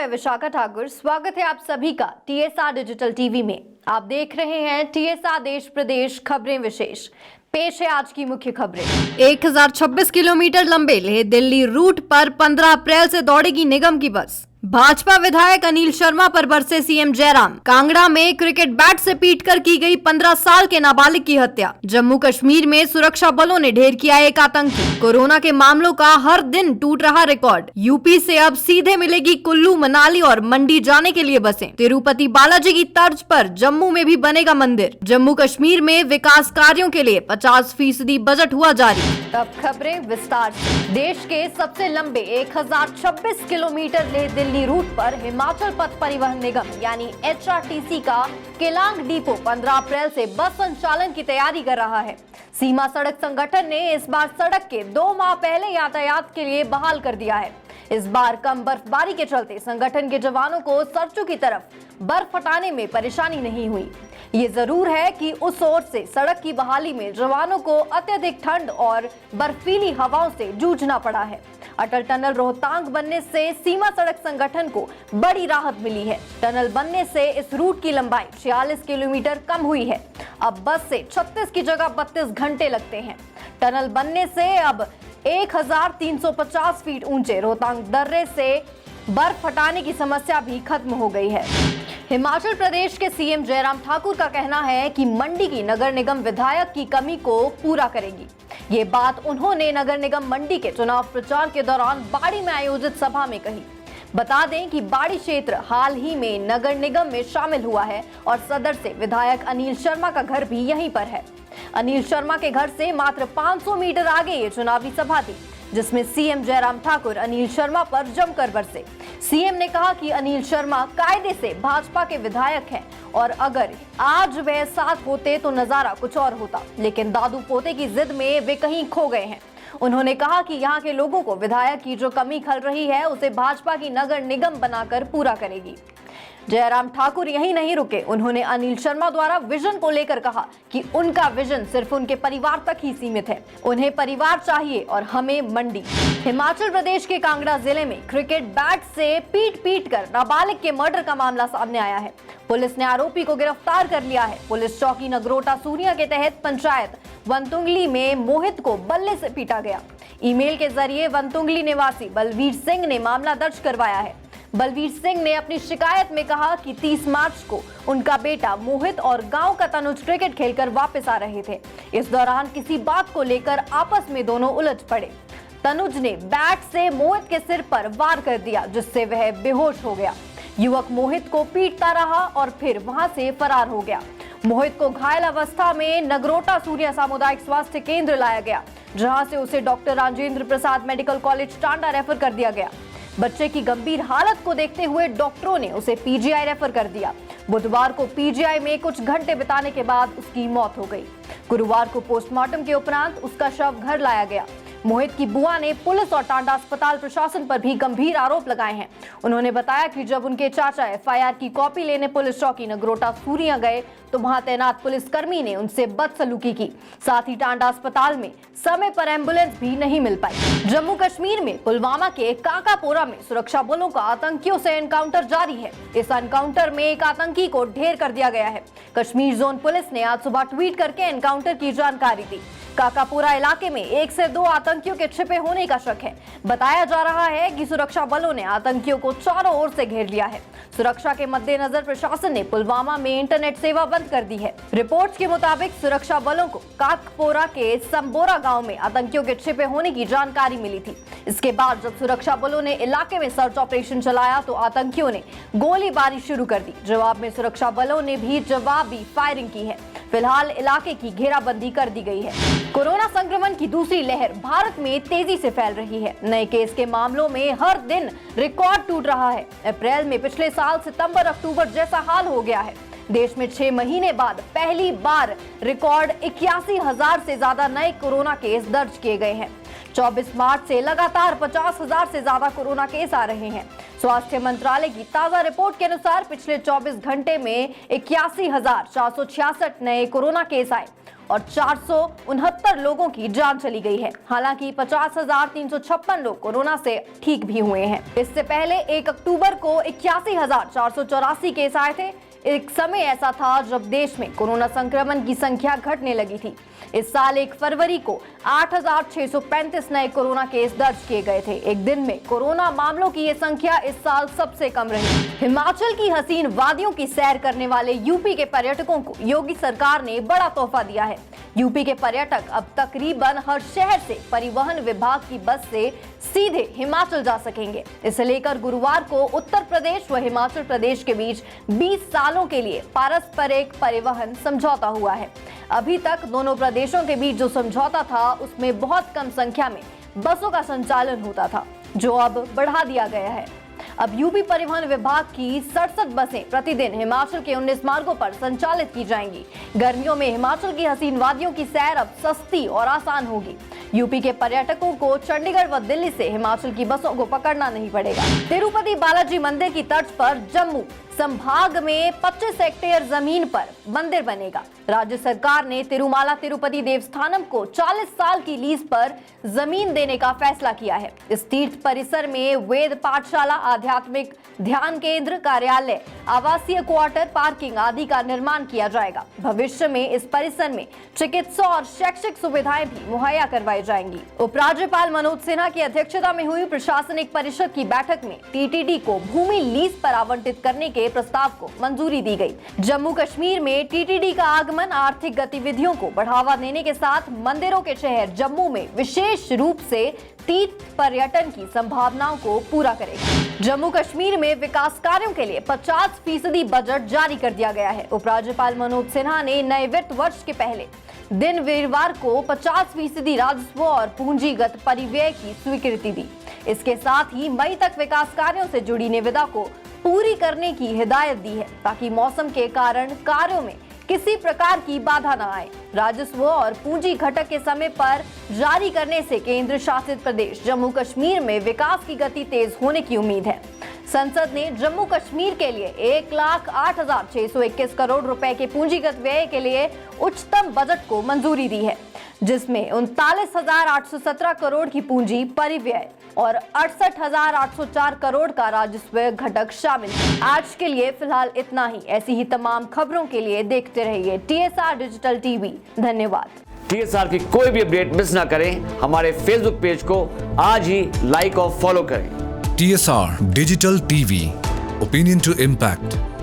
मैं विशाखा ठाकुर। स्वागत है आप सभी का टीएसआर डिजिटल टीवी में। आप देख रहे हैं टीएसआर देश प्रदेश खबरें विशेष। पेश है आज की मुख्य खबरें। 1026 किलोमीटर लंबे लेह दिल्ली रूट पर 15 अप्रैल से दौड़ेगी निगम की बस। भाजपा विधायक अनिल शर्मा पर बरसे सीएम जयराम। कांगड़ा में क्रिकेट बैट से पीटकर की गई 15 साल के नाबालिग की हत्या। जम्मू कश्मीर में सुरक्षा बलों ने ढेर किया एक आतंकी। कोरोना के मामलों का हर दिन टूट रहा रिकॉर्ड। यूपी से अब सीधे मिलेगी कुल्लू, मनाली और मंडी जाने के लिए बसें। तिरुपति बालाजी की तर्ज पर जम्मू में भी बनेगा मंदिर। जम्मू कश्मीर में विकास कार्यों के लिए 50% बजट हुआ जारी। अब खबरें विस्तार से। देश के सबसे लंबे 1026 किलोमीटर लेह दिल्ली रूट पर हिमाचल पथ परिवहन निगम यानी एचआरटीसी का केलांग डिपो 15 अप्रैल से बस संचालन की तैयारी कर रहा है। सीमा सड़क संगठन ने इस बार सड़क के 2 माह पहले यातायात के लिए बहाल कर दिया है। इस बार कम बर्फबारी के चलते संगठन के जवानों को सड़कों की तरफ बर्फ हटाने में परेशानी नहीं हुई। ये जरूर है कि उस ओर से सड़क की बहाली में जवानों को अत्यधिक ठंड और बर्फीली हवाओं से जूझना पड़ा है। अटल टनल रोहतांग बनने से सीमा सड़क संगठन को बड़ी राहत मिली है। टनल बनने से इस रूट की लंबाई 46 किलोमीटर कम हुई है। अब बस से 36 की जगह 32 घंटे लगते हैं। टनल बनने से अब 1350 फीट ऊंचे रोहतांग दर्रे से बर्फ हटाने की समस्या भी खत्म हो गई है। हिमाचल प्रदेश के सीएम जयराम ठाकुर का कहना है कि मंडी की नगर निगम विधायक की कमी को पूरा करेगी। ये बात उन्होंने नगर निगम मंडी के चुनाव प्रचार के दौरान बाड़ी में आयोजित सभा में कही। बता दें कि बाड़ी क्षेत्र हाल ही में नगर निगम में शामिल हुआ है और सदर से विधायक अनिल शर्मा का घर भी यहीं पर है। अनिल शर्मा के घर से मात्र 500 मीटर आगे ये चुनावी सभा थी, जिसमें सीएम जयराम ठाकुर अनिल शर्मा पर जमकर बरसे। सीएम ने कहा कि अनिल शर्मा कायदे से भाजपा के विधायक हैं और अगर आज वह साथ होते तो नजारा कुछ और होता, लेकिन दादू पोते की जिद में वे कहीं खो गए हैं। उन्होंने कहा कि यहाँ के लोगों को विधायक की जो कमी खल रही है उसे भाजपा की नगर निगम बनाकर पूरा करेगी। जयराम ठाकुर यहीं नहीं रुके। उन्होंने अनिल शर्मा द्वारा विजन को लेकर कहा कि उनका विजन सिर्फ उनके परिवार तक ही सीमित है। उन्हें परिवार चाहिए और हमें मंडी। हिमाचल प्रदेश के कांगड़ा जिले में क्रिकेट बैट से पीट कर नाबालिग के मर्डर का मामला सामने आया है। पुलिस ने आरोपी को गिरफ्तार कर लिया है। पुलिस चौकी नगरोटा सूरिया के तहत पंचायत वनतुंगली में मोहित को बल्ले से पीटा गया। ईमेल के जरिए वनतुंगली निवासी बलवीर सिंह ने मामला दर्ज करवाया है। बलवीर सिंह ने अपनी शिकायत में कहा कि 30 मार्च को उनका बेटा मोहित और गांव का तनुज क्रिकेट खेलकर वापस आ रहे थे। इस दौरान किसी बात को लेकर आपस में दोनों उलझ पड़े। तनुज ने बैट से मोहित के सिर पर वार कर दिया, जिससे वह बेहोश हो गया। युवक मोहित को पीटता रहा और फिर वहां से फरार हो गया। मोहित को घायल अवस्था में नगरोटा सूर्या सामुदायिक स्वास्थ्य केंद्र लाया गया, जहां से उसे doctor Rajendra Prasad medical college Tanda refer कर दिया गया। बच्चे की गंभीर हालत को देखते हुए डॉक्टरों ने उसे पीजीआई रेफर कर दिया। बुधवार को पीजीआई में कुछ घंटे बिताने के बाद उसकी मौत हो गई। गुरुवार को पोस्टमार्टम के उपरांत उसका शव घर लाया गया। मोहित की बुआ ने पुलिस और टांडा अस्पताल प्रशासन पर भी गंभीर आरोप लगाए हैं। उन्होंने बताया कि जब उनके चाचा एफआईआर की कॉपी लेने पुलिस चौकी नगरोटा सूरिया गए तो वहां तैनात पुलिसकर्मी ने उनसे बदसलूकी की। साथ ही टांडा अस्पताल में समय पर एम्बुलेंस भी नहीं मिल पाई। जम्मू कश्मीर में पुलवामा के काकापोरा में सुरक्षा बलों का आतंकियों से एनकाउंटर जारी है। इस एनकाउंटर में एक आतंकी को ढेर कर दिया गया है। कश्मीर जोन पुलिस ने आज सुबह ट्वीट करके एनकाउंटर की जानकारी दी। काकापुरा इलाके में 1 से 2 आतंकियों के छिपे होने का शक है। बताया जा रहा है कि सुरक्षा बलों ने आतंकियों को चारों ओर से घेर लिया है। सुरक्षा के मद्देनजर प्रशासन ने पुलवामा में इंटरनेट सेवा बंद कर दी है। रिपोर्ट्स के मुताबिक सुरक्षा बलों को काकपोरा के संबोरा गांव में आतंकियों के छिपे होने की जानकारी मिली थी। इसके बाद जब सुरक्षा बलों ने इलाके में सर्च ऑपरेशन चलाया तो आतंकियों ने गोलीबारी शुरू कर दी। जवाब में सुरक्षा बलों ने भी जवाबी फायरिंग की है। फिलहाल इलाके की घेराबंदी कर दी गई है। कोरोना संक्रमण की दूसरी लहर भारत में तेजी से फैल रही है। नए केस के मामलों में हर दिन रिकॉर्ड टूट रहा है। अप्रैल में पिछले साल सितंबर अक्टूबर जैसा हाल हो गया है। देश में 6 महीने बाद पहली बार रिकॉर्ड 81,000 से ज्यादा नए कोरोना केस दर्ज किए गए हैं। 24 मार्च से लगातार 50,000 से ज्यादा कोरोना केस आ रहे हैं। स्वास्थ्य मंत्रालय की ताजा रिपोर्ट के अनुसार पिछले 24 घंटे में 81,466 नए कोरोना केस आए। और 469 लोगों की जान चली गई है। हालांकि 50,356 लोग कोरोना से ठीक भी हुए हैं। इससे पहले 1 अक्टूबर को 81,484 केस आए थे। एक समय ऐसा था जब देश में कोरोना संक्रमण की संख्या घटने लगी थी। इस साल 1 फरवरी को 8,635 नए कोरोना केस दर्ज किए गए थे। एक दिन में कोरोना मामलों की ये संख्या इस साल सबसे कम रही। हिमाचल की हसीन वादियों की सैर करने वाले यूपी के पर्यटकों को योगी सरकार ने बड़ा तोहफा दिया है। यूपी के पर्यटक अब तकरीबन हर शहर से परिवहन विभाग की बस से सीधे हिमाचल जा सकेंगे। इसे लेकर गुरुवार को उत्तर प्रदेश व हिमाचल प्रदेश के बीच 20 सालों के लिए पारस्परिक परिवहन समझौता हुआ है। अभी तक दोनों प्रदेशों के बीच जो समझौता था उसमें बहुत कम संख्या में बसों का संचालन होता था, जो अब बढ़ा दिया गया है। अब यूपी परिवहन विभाग की 67 बसें प्रतिदिन हिमाचल के 19 मार्गों पर संचालित की जाएंगी। गर्मियों में हिमाचल की हसीन वादियों की सैर अब सस्ती और आसान होगी। यूपी के पर्यटकों को चंडीगढ़ व दिल्ली से हिमाचल की बसों को पकड़ना नहीं पड़ेगा। तिरुपति बालाजी मंदिर की तर्ज पर जम्मू संभाग में 25 हेक्टेयर जमीन पर मंदिर बनेगा। राज्य सरकार ने तिरुमाला तिरुपति देवस्थानम को 40 साल की लीज पर जमीन देने का फैसला किया है। इस तीर्थ परिसर में वेद पाठशाला, आध्यात्मिक ध्यान केंद्र, कार्यालय, आवासीय क्वार्टर, पार्किंग आदि का निर्माण किया जाएगा। भविष्य में इस परिसर में चिकित्सा और शैक्षिक सुविधाएं भी मुहैया करवाई जाएंगी। उपराज्यपाल मनोज सिन्हा की अध्यक्षता में हुई प्रशासनिक परिषद की बैठक में टीटीडी को भूमि लीज पर आवंटित करने के प्रस्ताव को मंजूरी दी गई। जम्मू कश्मीर में टीटीडी का आगमन आर्थिक गतिविधियों को बढ़ावा देने के साथ मंदिरों के शहर जम्मू में विशेष रूप से तीर्थ पर्यटन की संभावनाओं को पूरा करेगा। जम्मू कश्मीर में विकास कार्यों के लिए 50% बजट जारी कर दिया गया है। उपराज्यपाल मनोज सिन्हा ने नए वित्त वर्ष के पहले दिन वीरवार को 50% राजस्व और पूंजीगत परिव्यय की स्वीकृति दी। इसके साथ ही मई तक विकास कार्यों से जुड़ी निविदा को पूरी करने की हिदायत दी है, ताकि मौसम के कारण कार्यों में किसी प्रकार की बाधा न आए। राजस्व और पूंजी घटक के समय पर जारी करने से केंद्र शासित प्रदेश जम्मू कश्मीर में विकास की गति तेज होने की उम्मीद है। संसद ने जम्मू कश्मीर के लिए 1,08,621 करोड़ रुपए के पूंजीगत व्यय के लिए उच्चतम बजट को मंजूरी दी है, जिसमें 39,817 करोड़ की पूंजी परिव्यय और 68,804 करोड़ का राजस्व घटक शामिल है। आज के लिए फिलहाल इतना ही। ऐसी ही तमाम खबरों के लिए देखते रहिए TSR डिजिटल टीवी। धन्यवाद। TSR की कोई भी अपडेट मिस ना करें, हमारे फेसबुक पेज को आज ही लाइक और फॉलो करें। TSR digital TV, opinion to impact.